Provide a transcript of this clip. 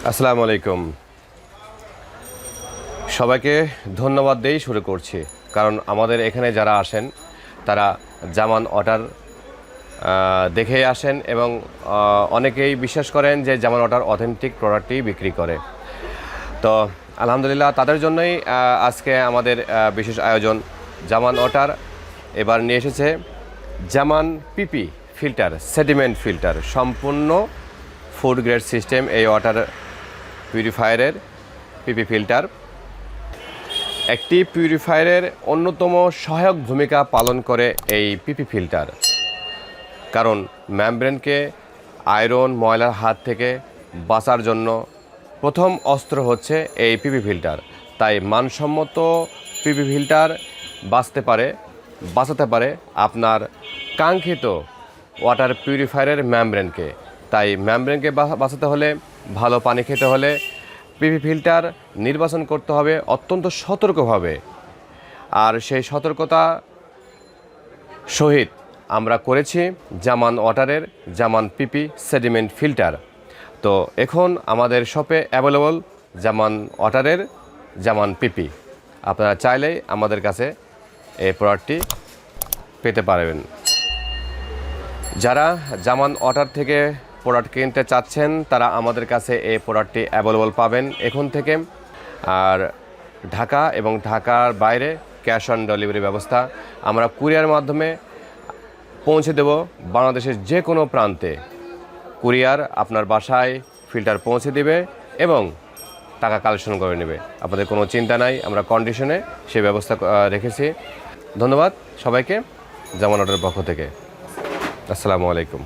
আসসালামু আলাইকুম। সবাইকে ধন্যবাদ দিয়েই শুরু করছি, কারণ আমাদের এখানে যারা আসেন তারা জামান ওয়াটার দেখেই আসেন এবং অনেকেই বিশ্বাস করেন যে জামান ওয়াটার অথেন্টিক প্রোডাক্টই বিক্রি করে। তো আলহামদুলিল্লাহ তাদের জন্যই আজকে আমাদের বিশেষ আয়োজন। জামান ওয়াটার এবার নিয়ে এসেছে জামান পিপি ফিল্টার, সেডিমেন্ট ফিল্টার, সম্পূর্ণ ফুড গ্রেড সিস্টেম এই ওয়াটার পিউরিফায়ারের পিপি ফিল্টার। একটি পিউরিফায়ারের অন্যতম সহায়ক ভূমিকা পালন করে এই পিপি ফিল্টার, কারণ মেমব্রেনকে আয়রন ময়লার হাত থেকে বাঁচার জন্য প্রথম অস্ত্র হচ্ছে এই পিপি ফিল্টার। তাই মানসম্মত পিপি ফিল্টার বাঁচাতে পারে আপনার কাঙ্ক্ষিত ওয়াটার পিউরিফায়ারের মেমব্রেনকে। তাই মেমব্রেনকে বাঁচাতে হলে, ভালো পানি খেতে হলে পিপি ফিল্টার নির্বাচন করতে হবে অত্যন্ত সতর্কভাবে। আর সেই সতর্কতা সহিত আমরা করেছি জামান ওয়াটারের জামান পিপি সেডিমেন্ট ফিল্টার। তো এখন আমাদের শপে অ্যাভেলেবল জামান ওয়াটারের জামান পিপি। আপনারা চাইলেই আমাদের কাছে এই প্রোডাক্টটি পেতে পারবেন। যারা জামান ওয়াটার থেকে প্রোডাক্ট কিনতে চাচ্ছেন তারা আমাদের কাছে এই প্রোডাক্টটি অ্যাভেলেবল পাবেন এখন থেকে। আর ঢাকা এবং ঢাকার বাইরে ক্যাশ অন ডেলিভারি ব্যবস্থা, আমরা কুরিয়ার মাধ্যমে পৌঁছে দেব বাংলাদেশের যে কোনো প্রান্তে। কুরিয়ার আপনার বাসায় ফিল্টার পৌঁছে দেবে এবং টাকা কালেকশন করে নেবে। আপনাদের কোনো চিন্তা নাই, আমরা কন্ডিশনে সেই ব্যবস্থা রেখেছি। ধন্যবাদ সবাইকে জামান ওয়াটারের পক্ষ থেকে। আসসালামু আলাইকুম।